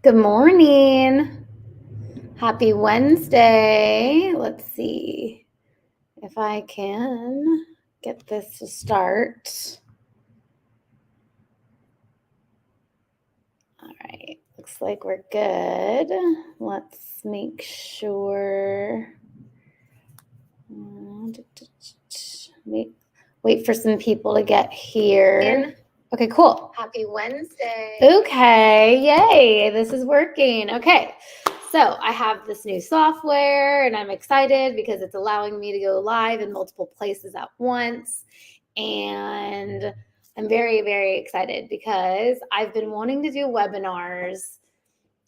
Good morning. Happy Wednesday. Let's see if I can get this to start. All right. Looks like we're good. Let's make sure. Wait for some people to get here. Okay, cool. Happy Wednesday. Okay, yay, this is working. Okay, so I have this new software and I'm excited because it's allowing me to go live in multiple places at once. And I'm very, very excited because I've been wanting to do webinars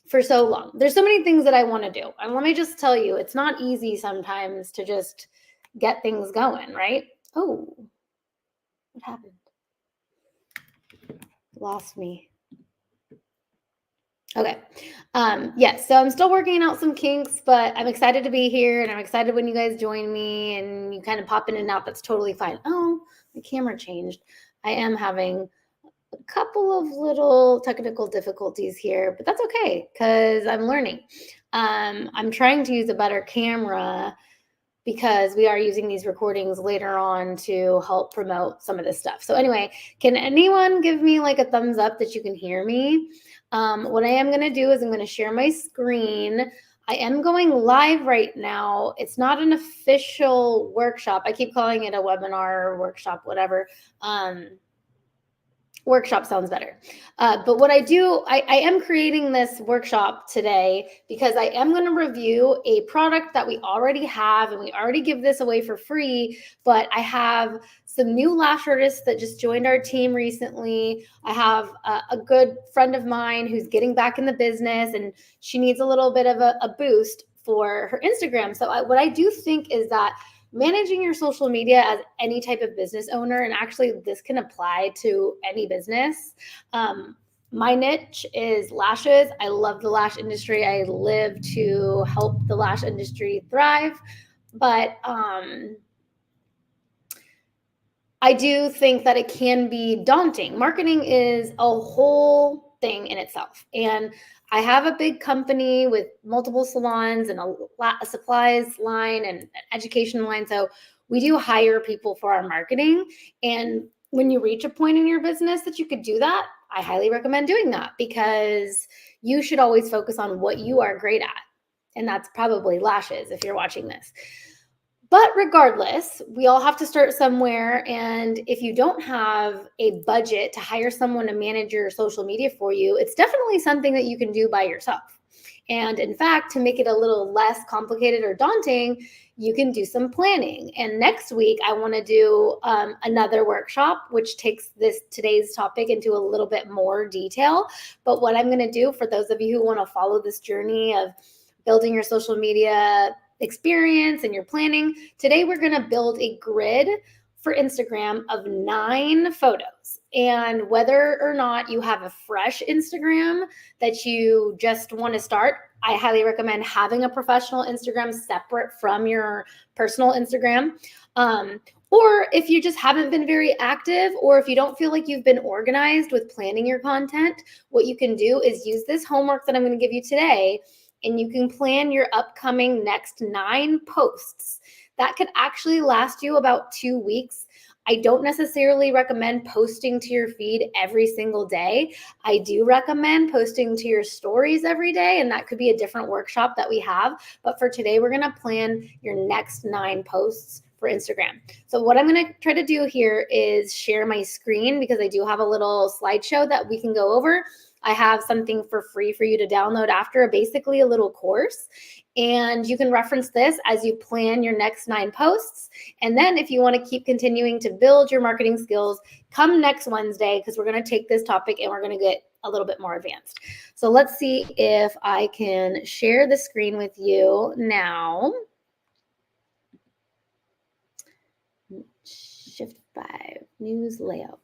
for so long. There's so many things that I want to do. And let me just tell you, it's not easy sometimes to just get things going, right? Oh, what happened? Lost me. Okay. Yes. So I'm still working out some kinks, but I'm excited to be here and I'm excited when you guys join me and you kind of pop in and out. That's totally fine. Oh, the camera changed. I am having a couple of little technical difficulties here, but that's okay because I'm learning. I'm trying to use a better camera because we are using these recordings later on to help promote some of this stuff. So anyway, can anyone give me like a thumbs up that you can hear me? What I am going to do is I'm going to share my screen. I am going live right now. It's not an official workshop. I keep calling it a webinar or workshop, whatever. Workshop sounds better. But what I do, I am creating this workshop today because I am going to review a product that we already have and we already give this away for free. But I have some new lash artists that just joined our team recently. I have a good friend of mine who's getting back in the business and she needs a little bit of a boost for her Instagram. So what I do think is that managing your social media as any type of business owner, and actually this can apply to any business. My niche is lashes. I love the lash industry. I live to help the lash industry thrive. But I do think that it can be daunting. Marketing is a whole thing in itself. And I have a big company with multiple salons and a supplies line and an education line. So we do hire people for our marketing. And when you reach a point in your business that you could do that, I highly recommend doing that because you should always focus on what you are great at. And that's probably lashes if you're watching this. But regardless, we all have to start somewhere. And if you don't have a budget to hire someone to manage your social media for you, it's definitely something that you can do by yourself. And in fact, to make it a little less complicated or daunting, you can do some planning. And next week, I want to do another workshop, which takes today's topic into a little bit more detail. But what I'm going to do for those of you who want to follow this journey of building your social media experience and your planning, today we're going to build a grid for Instagram of 9 photos. And whether or not you have a fresh Instagram that you just want to start, I highly recommend having a professional Instagram separate from your personal Instagram. Or if you just haven't been very active, or if you don't feel like you've been organized with planning your content, what you can do is use this homework that I'm going to give you today, and you can plan your upcoming next 9 posts. That could actually last you about 2 weeks. I don't necessarily recommend posting to your feed every single day. I do recommend posting to your stories every day, and that could be a different workshop that we have. But for today, we're going to plan your next 9 posts for Instagram. So what I'm going to try to do here is share my screen because I do have a little slideshow that we can go over. I have something for free for you to download after, basically a little course. And you can reference this as you plan your next 9 posts. And then if you want to keep continuing to build your marketing skills, come next Wednesday because we're going to take this topic and we're going to get a little bit more advanced. So let's see if I can share the screen with you now. Shift 5, news layout.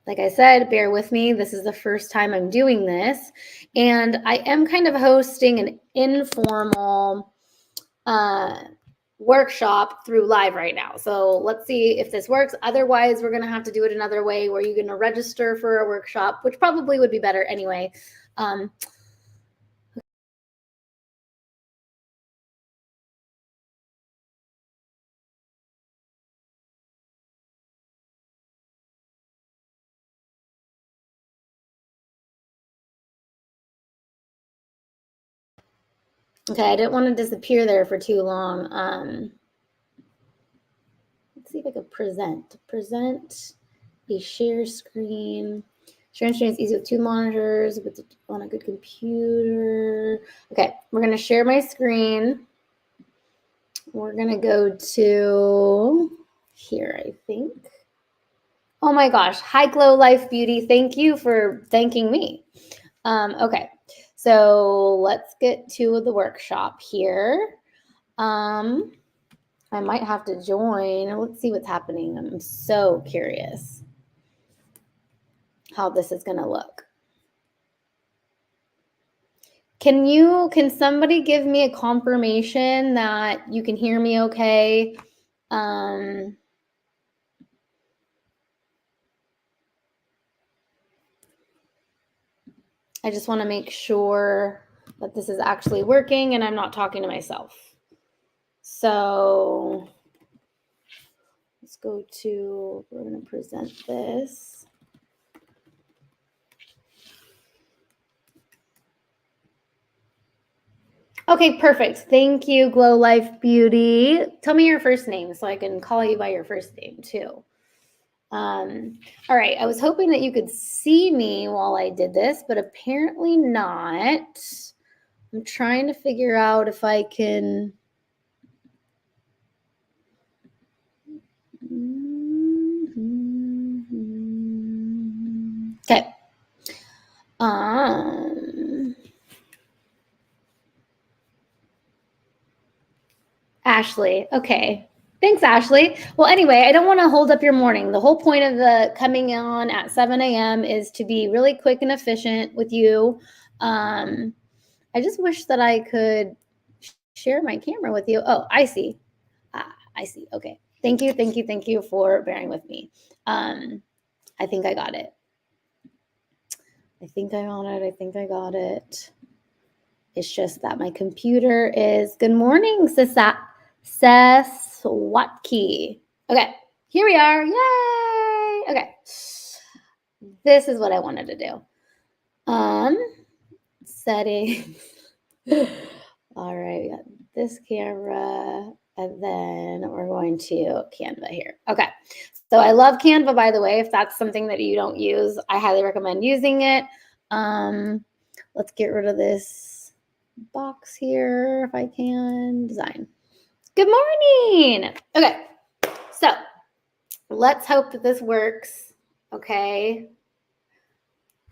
Like I said, bear with me. This is the first time I'm doing this. And I am kind of hosting an informal workshop through live right now. So let's see if this works. Otherwise, we're going to have to do it another way where you're going to register for a workshop, which probably would be better anyway. Okay, I didn't want to disappear there for too long. Let's see if I could present a share screen. Sharing screen is easy with 2 monitors, but on a good computer. Okay, we're going to share my screen. We're going to go to here, I think. Oh my gosh. Hi, Glow Life Beauty. Thank you for thanking me. Okay, so let's get to the workshop here. I might have to join. Let's see what's happening. I'm so curious how this is going to look. Can somebody give me a confirmation that you can hear me okay? I just want to make sure that this is actually working and I'm not talking to myself. So let's go to, we're going to present this. Okay, perfect. Thank you, Glow Life Beauty. Tell me your first name so I can call you by your first name too. All right, I was hoping that you could see me while I did this, but apparently not. I'm trying to figure out if I can. Okay. Ashley. Okay. Thanks, Ashley. Well, anyway, I don't want to hold up your morning. The whole point of the coming on at 7 a.m. is to be really quick and efficient with you. I just wish that I could share my camera with you. Oh, I see. I see. Okay. Thank you. Thank you. Thank you for bearing with me. I think I got it. I think I got it. It's just that my computer is, good morning, Saswatki. Okay, here we are. Yay! Okay, this is what I wanted to do. Settings. All right, we got this camera, and then we're going to Canva here. Okay, so I love Canva, by the way. If that's something that you don't use, I highly recommend using it. Let's get rid of this box here if I can. Design. Good morning. Okay, so let's hope that this works. Okay.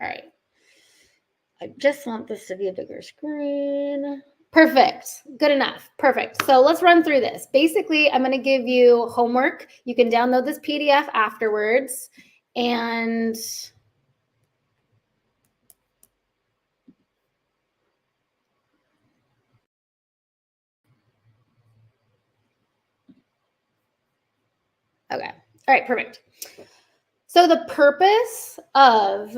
All right. I just want this to be a bigger screen. Perfect. Good enough. Perfect. So let's run through this. Basically, I'm going to give you homework. You can download this PDF afterwards. And okay. All right. Perfect. So the purpose of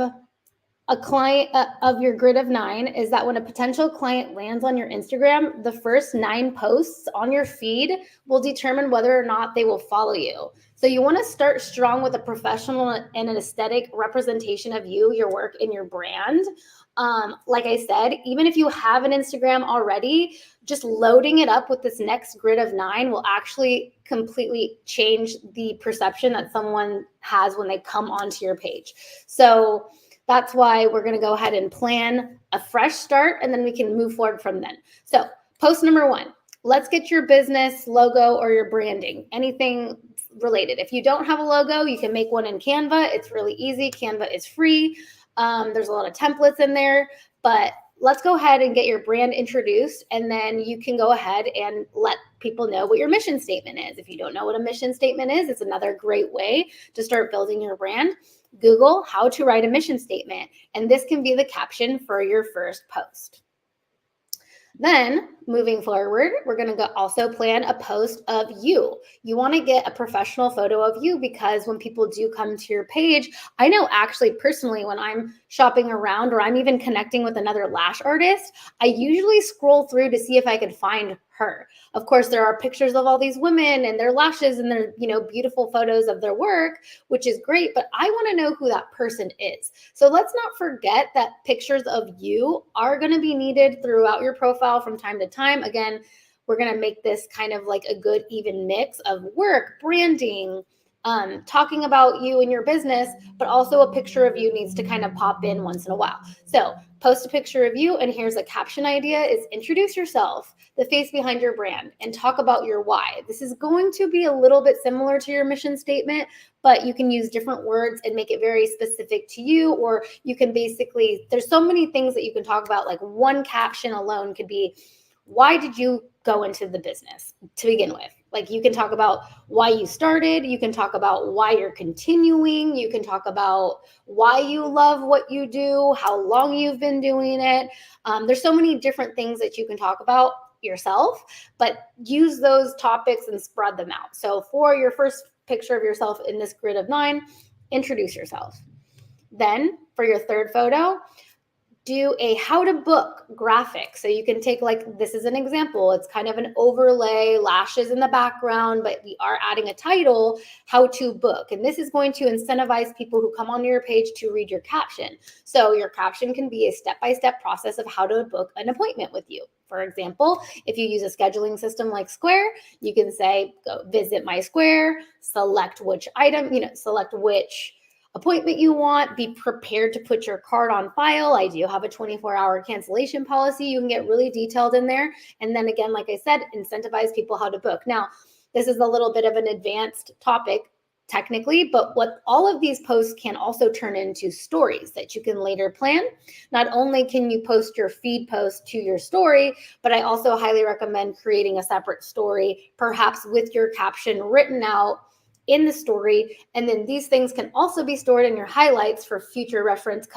a client of your grid of 9 is that when a potential client lands on your Instagram, the first 9 posts on your feed will determine whether or not they will follow you. So you want to start strong with a professional and an aesthetic representation of you, your work, and your brand. Like I said, even if you have an Instagram already, just loading it up with this next grid of 9 will actually completely change the perception that someone has when they come onto your page. So that's why we're going to go ahead and plan a fresh start, and then we can move forward from then. So post number 1, let's get your business logo or your branding, anything related. If you don't have a logo, you can make one in Canva. It's really easy. Canva is free. There's a lot of templates in there, but let's go ahead and get your brand introduced, and then you can go ahead and let people know what your mission statement is. If you don't know what a mission statement is, it's another great way to start building your brand. Google how to write a mission statement, and this can be the caption for your first post. Then moving forward, we're going to also plan a post of you. You want to get a professional photo of you because when people do come to your page, I know actually personally when I'm shopping around or I'm even connecting with another lash artist, I usually scroll through to see if I could find her. Of course, there are pictures of all these women and their lashes and their, beautiful photos of their work, which is great, but I want to know who that person is. So let's not forget that pictures of you are going to be needed throughout your profile from time to time. Again, we're going to make this kind of like a good even mix of work, branding, talking about you and your business, but also a picture of you needs to kind of pop in once in a while. So post a picture of you, and here's a caption idea is introduce yourself, the face behind your brand, and talk about your why. This is going to be a little bit similar to your mission statement, but you can use different words and make it very specific to you, or you can basically, there's so many things that you can talk about. Like one caption alone could be, why did you go into the business to begin with? Like you can talk about why you started, you can talk about why you're continuing, you can talk about why you love what you do, how long you've been doing it. There's so many different things that you can talk about yourself, but use those topics and spread them out. So for your first picture of yourself in this grid of 9, introduce yourself. Then for your third photo, do a how to book graphic. So you can take, like, this is an example. It's kind of an overlay, lashes in the background, but we are adding a title, how to book. And this is going to incentivize people who come onto your page to read your caption. So your caption can be a step-by-step process of how to book an appointment with you. For example, if you use a scheduling system like Square, you can say, go visit my Square, select which item, select which appointment you want, be prepared to put your card on file. I do have a 24-hour cancellation policy. You can get really detailed in there. And then again, like I said, incentivize people how to book. Now, this is a little bit of an advanced topic technically, but what all of these posts can also turn into stories that you can later plan. Not only can you post your feed post to your story, but I also highly recommend creating a separate story, perhaps with your caption written out in the story. And then these things can also be stored in your highlights for future reference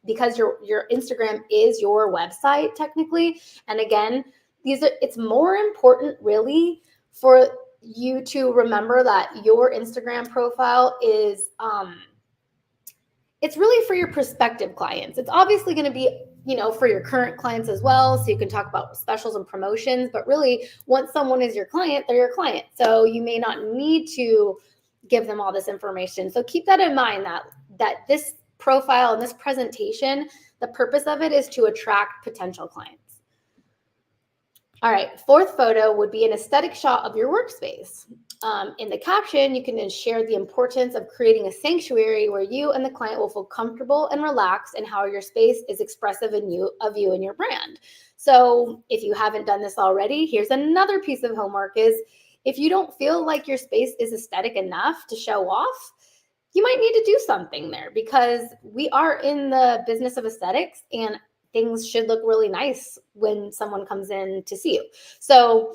because your Instagram is your website technically. And again, it's more important really for you to remember that your Instagram profile is it's really for your prospective clients. It's obviously going to be, for your current clients as well. So you can talk about specials and promotions, but really once someone is your client, they're your client. So you may not need to give them all this information. So keep that in mind that this profile and this presentation, the purpose of it is to attract potential clients. All right, fourth photo would be an aesthetic shot of your workspace. In the caption, you can then share the importance of creating a sanctuary where you and the client will feel comfortable and relaxed and how your space is expressive of you and your brand. So if you haven't done this already, here's another piece of homework is if you don't feel like your space is aesthetic enough to show off, you might need to do something there because we are in the business of aesthetics and things should look really nice when someone comes in to see you. So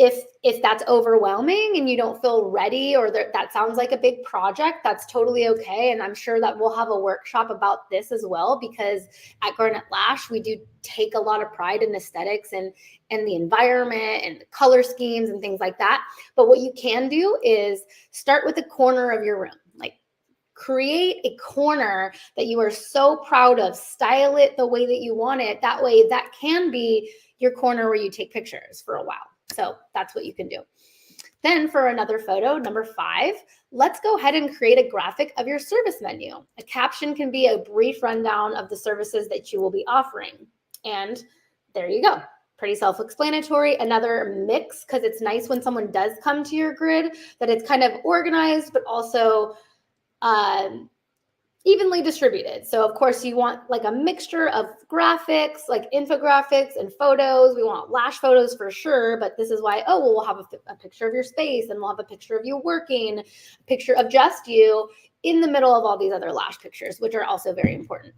if that's overwhelming and you don't feel ready or that sounds like a big project, that's totally okay. And I'm sure that we'll have a workshop about this as well, because at Garnet Lash, we do take a lot of pride in aesthetics and the environment and the color schemes and things like that. But what you can do is start with the corner of your room. Like, create a corner that you are so proud of, style it the way that you want it. That way that can be your corner where you take pictures for a while. So that's what you can do. Then for another photo, number 5, let's go ahead and create a graphic of your service menu. A caption can be a brief rundown of the services that you will be offering. And there you go. Pretty self-explanatory. Another mix, because it's nice when someone does come to your grid, that it's kind of organized, but also evenly distributed. So of course you want like a mixture of graphics, like infographics and photos. We want lash photos for sure, but this is why, we'll have a picture of your space and we'll have a picture of you working, a picture of just you in the middle of all these other lash pictures, which are also very important.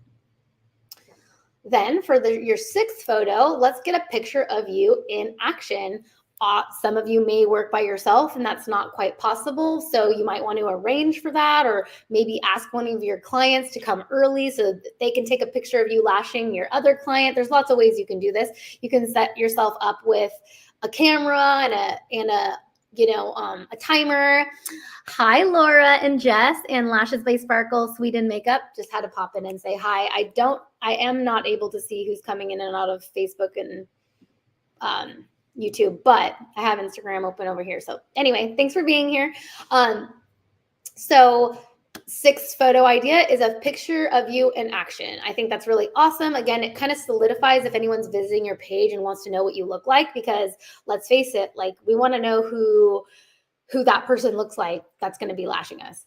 Then for your 6th photo, let's get a picture of you in action Some of you may work by yourself and that's not quite possible. So you might want to arrange for that, or maybe ask one of your clients to come early so that they can take a picture of you lashing your other client. There's lots of ways you can do this. You can set yourself up with a camera and a timer. Hi, Laura and Jess and Lashes by Sparkle Sweden Makeup. Just had to pop in and say hi. I am not able to see who's coming in and out of Facebook and YouTube, but I have Instagram open over here. So anyway, thanks for being here. So sixth photo idea is a picture of you in action. I think that's really awesome. Again, it kind of solidifies if anyone's visiting your page and wants to know what you look like, because let's face it, like we want to know who that person looks like that's going to be lashing us.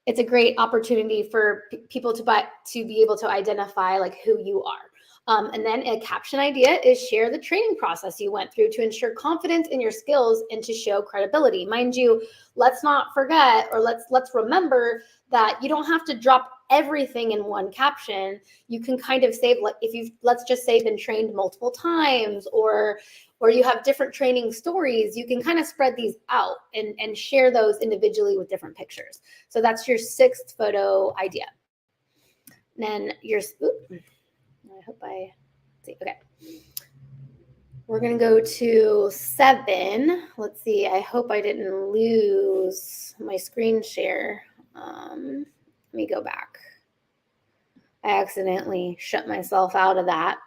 It's a great opportunity for people to be able to identify like who you are. And then a caption idea is share the training process you went through to ensure confidence in your skills and to show credibility. Mind you, let's not forget, or let's remember that you don't have to drop everything in one caption. You can kind of save, like if you've, let's just say, been trained multiple times, or you have different training stories, you can kind of spread these out and share those individually with different pictures. So that's your sixth photo idea. And then I hope I see. Okay. We're going to go to 7. Let's see. I hope I didn't lose my screen share. Let me go back. I accidentally shut myself out of that.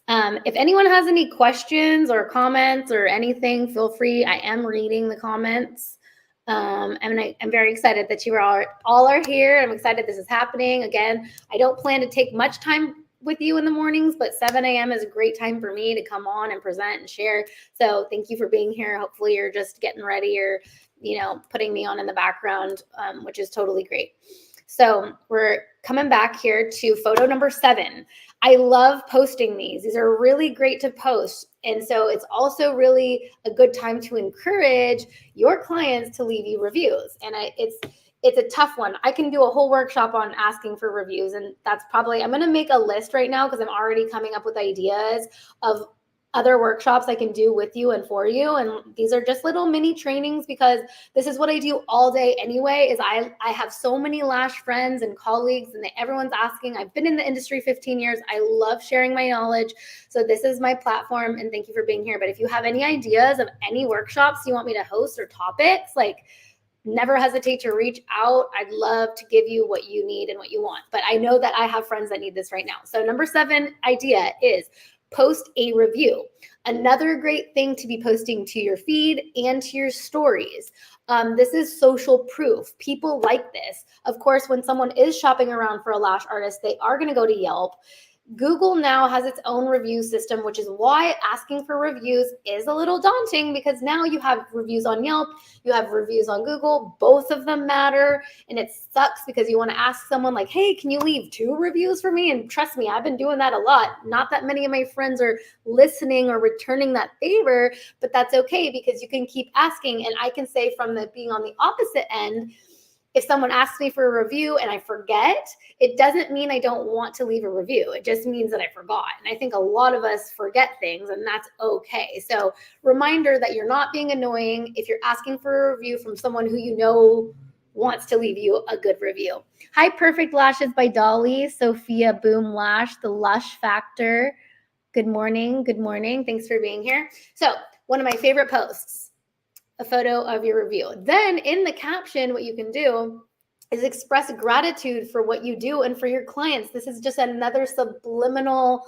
If anyone has any questions or comments or anything, feel free. I am reading the comments. And I'm very excited that you all are here. I'm excited this is happening. Again, I don't plan to take much time with you in the mornings, but 7 a.m. is a great time for me to come on and present and share. So thank you for being here. Hopefully you're just getting ready or, putting me on in the background, which is totally great. So we're coming back here to photo number 7. I love posting these. These are really great to post. And so it's also really a good time to encourage your clients to leave you reviews. And it's a tough one. I can do a whole workshop on asking for reviews. And that's probably, I'm going to make a list right now because I'm already coming up with ideas of other workshops I can do with you and for you. And these are just little mini trainings because this is what I do all day anyway, is I have so many lash friends and colleagues and everyone's asking. I've been in the industry 15 years. I love sharing my knowledge. So this is my platform and thank you for being here. But if you have any ideas of any workshops you want me to host or topics, never hesitate to reach out. I'd love to give you what you need and what you want. But I know that I have friends that need this right now. So number 7 idea is post a review. Another great thing to be posting to your feed and to your stories. This is social proof. People like this. Of course, when someone is shopping around for a lash artist, they are going to go to Yelp. Google now has its own review system, which is why asking for reviews is a little daunting because now you have reviews on Yelp, you have reviews on Google, both of them matter. And it sucks because you want to ask someone like, hey, can you leave 2 reviews for me? And trust me, I've been doing that a lot. Not that many of my friends are listening or returning that favor, but that's okay because you can keep asking. And I can say from being on the opposite end, if someone asks me for a review and I forget, it doesn't mean I don't want to leave a review. It just means that I forgot. And I think a lot of us forget things and that's okay. So reminder that you're not being annoying if you're asking for a review from someone who you know wants to leave you a good review. Hi, Perfect Lashes by Dolly, Sophia Boom Lash, The Lush Factor. Good morning. Good morning. Thanks for being here. So one of my favorite posts, a photo of your review. Then in the caption, what you can do is express gratitude for what you do and for your clients. This is just another subliminal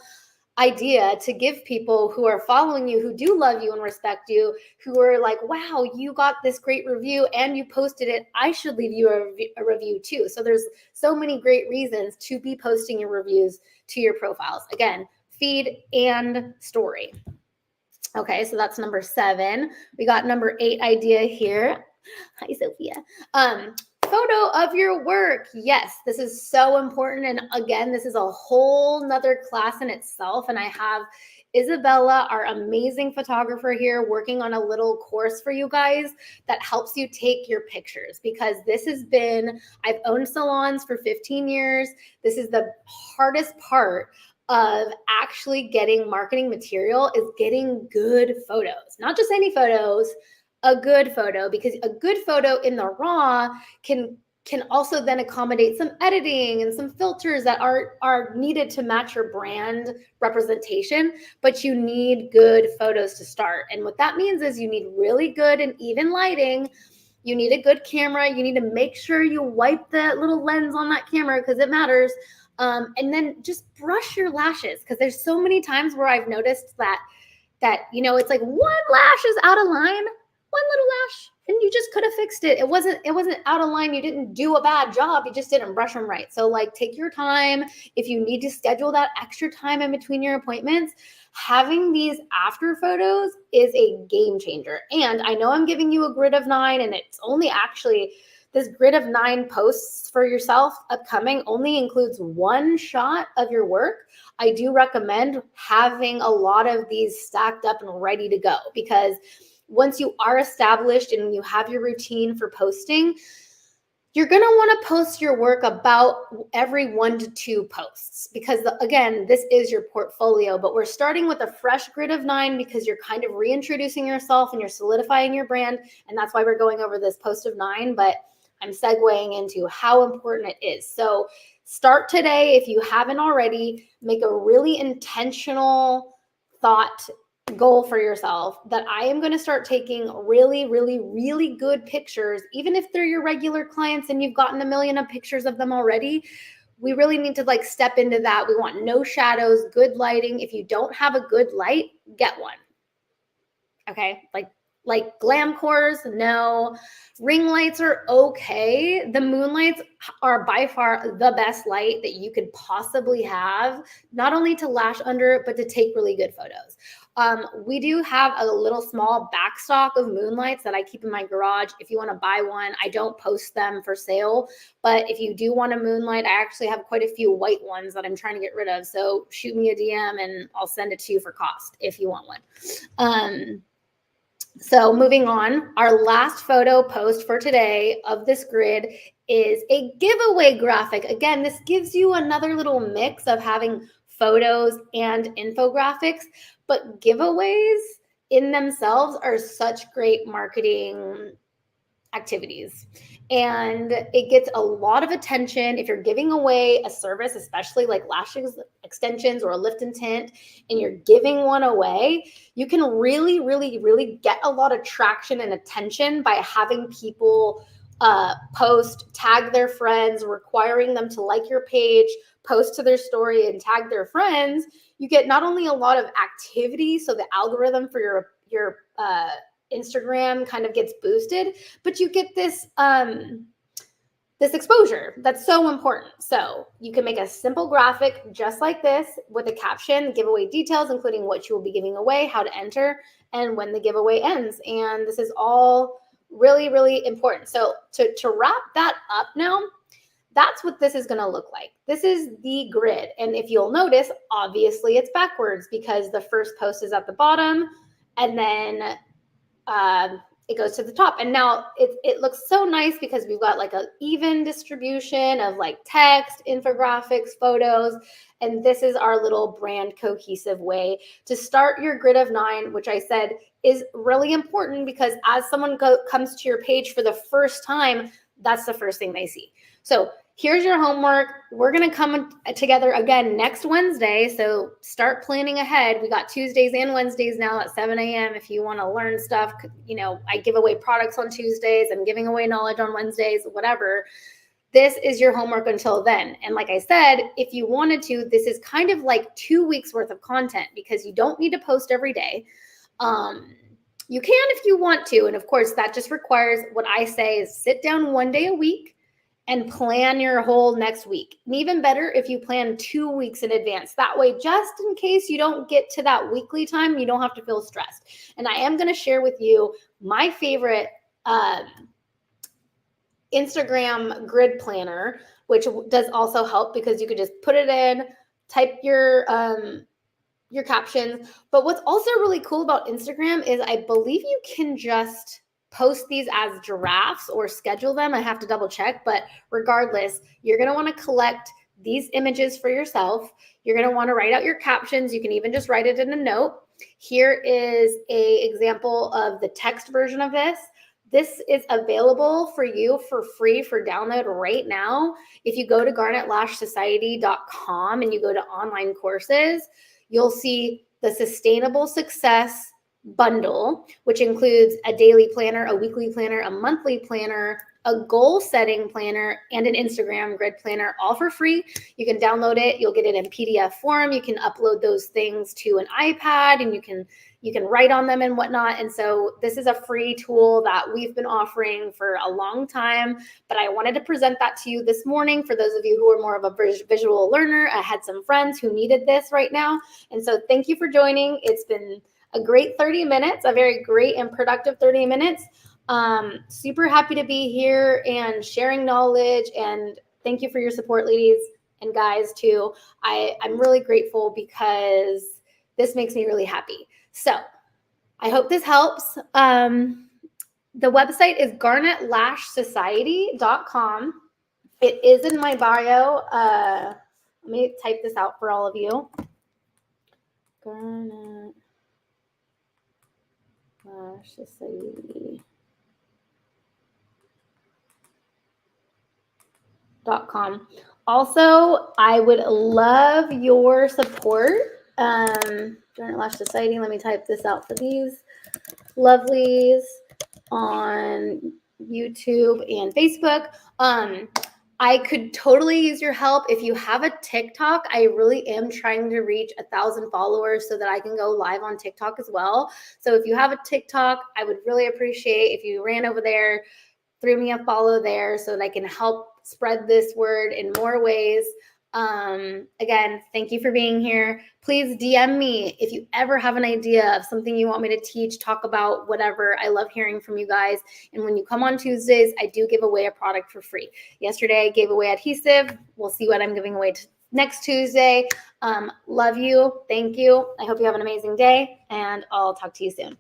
idea to give people who are following you, who do love you and respect you, who are like, wow, you got this great review and you posted it. I should leave you a review too. So there's so many great reasons to be posting your reviews to your profiles. Again, feed and story. Okay, so that's number 7. We got number 8 idea here. Hi, Sophia. Photo of your work. Yes, this is so important. And again, this is a whole nother class in itself. And I have Isabella, our amazing photographer here, working on a little course for you guys that helps you take your pictures because this has been, I've owned salons for 15 years. This is the hardest part of actually getting marketing material is getting good photos, not just any photos, a good photo, because a good photo in the raw can also then accommodate some editing and some filters that are needed to match your brand representation, but you need good photos to start. And what that means is you need really good and even lighting. You need a good camera. You need to make sure you wipe that little lens on that camera because it matters. And then just brush your lashes, because there's so many times where I've noticed that it's like one lash is out of line, one little lash, and you just could have fixed it. It wasn't out of line. You didn't do a bad job. You just didn't brush them right. So like, take your time. If you need to schedule that extra time in between your appointments, having these after photos is a game changer. And I know I'm giving you a grid of 9, and it's only actually this grid of 9 posts for yourself upcoming only includes one shot of your work. I do recommend having a lot of these stacked up and ready to go, because once you are established and you have your routine for posting, you're going to want to post your work about every 1 to 2 posts, because again, this is your portfolio, but we're starting with a fresh grid of 9 because you're kind of reintroducing yourself and you're solidifying your brand. And that's why we're going over this post of 9, but I'm segueing into how important it is. So start today. If you haven't already, make a really intentional thought goal for yourself that I am going to start taking really, really, really good pictures, even if they're your regular clients and you've gotten a million of pictures of them already. We really need to like step into that. We want no shadows, good lighting. If you don't have a good light, get one. Okay. Like Glamcors, no. Ring lights are okay. The moonlights are by far the best light that you could possibly have, not only to lash under it, but to take really good photos. We do have a little small backstock of moonlights that I keep in my garage. If you want to buy one, I don't post them for sale, but if you do want a moonlight, I actually have quite a few white ones that I'm trying to get rid of. So shoot me a DM and I'll send it to you for cost if you want one. So moving on, our last photo post for today of this grid is a giveaway graphic. Again, this gives you another little mix of having photos and infographics, but giveaways in themselves are such great marketing activities. And it gets a lot of attention if you're giving away a service, especially like lash extensions or a lift and tint, and you're giving one away. You can really, really, really get a lot of traction and attention by having people post, tag their friends, requiring them to like your page, post to their story, and tag their friends. You get not only a lot of activity, so the algorithm for your Instagram kind of gets boosted, but you get this this exposure that's so important. So you can make a simple graphic just like this with a caption, giveaway details, including what you will be giving away, how to enter, and when the giveaway ends. And this is all really, really important. So to wrap that up now, that's what this is going to look like. This is the grid. And if you'll notice, obviously it's backwards because the first post is at the bottom and then it goes to the top. And now it looks so nice because we've got like an even distribution of like text, infographics, photos. And this is our little brand cohesive way to start your grid of 9, which I said is really important because as someone comes to your page for the first time, that's the first thing they see. So here's your homework. We're going to come together again next Wednesday. So start planning ahead. We got Tuesdays and Wednesdays now at 7 a.m. If you want to learn stuff, I give away products on Tuesdays. I'm giving away knowledge on Wednesdays, whatever. This is your homework until then. And like I said, if you wanted to, this is kind of like 2 weeks worth of content because you don't need to post every day. You can if you want to. And of course, that just requires what I say is sit down 1 day a week and plan your whole next week. And even better if you plan 2 weeks in advance. That way, just in case you don't get to that weekly time, you don't have to feel stressed. And I am going to share with you my favorite Instagram grid planner, which does also help because you could just put it in, type your captions. But what's also really cool about Instagram is I believe you can just post these as giraffes or schedule them. I have to double check, but regardless, you're going to want to collect these images for yourself. You're going to want to write out your captions. You can even just write it in a note. Here is an example of the text version of this. This is available for you for free for download right now. If you go to garnetlashsociety.com and you go to online courses, you'll see the Sustainable Success bundle, which includes a daily planner, a weekly planner, a monthly planner, a goal setting planner, and an Instagram grid planner, all for free. You can download it. You'll get it in PDF form. You can upload those things to an iPad, and you can write on them and whatnot. And so this is a free tool that we've been offering for a long time, but I wanted to present that to you this morning. For those of you who are more of a visual learner, I had some friends who needed this right now. And so thank you for joining. It's been a great 30 minutes, a very great and productive 30 minutes. Super happy to be here and sharing knowledge, and thank you for your support, ladies and guys too. I'm really grateful because this makes me really happy. So I hope this helps. The website is garnetlashsociety.com. It is in my bio. Let me type this out for all of you. Garnet Lash Society.com. Also, I would love your support. Garnet Lash Society. Let me type this out for these lovelies on YouTube and Facebook. I could totally use your help. If you have a TikTok, I really am trying to reach 1,000 followers so that I can go live on TikTok as well. So if you have a TikTok, I would really appreciate if you ran over there, threw me a follow there so that I can help spread this word in more ways. Again, thank you for being here. Please DM me if you ever have an idea of something you want me to teach, talk about, whatever. I love hearing from you guys. And when you come on Tuesdays, I do give away a product for free. Yesterday, I gave away adhesive. We'll see what I'm giving away next Tuesday. Love you. Thank you. I hope you have an amazing day, and I'll talk to you soon.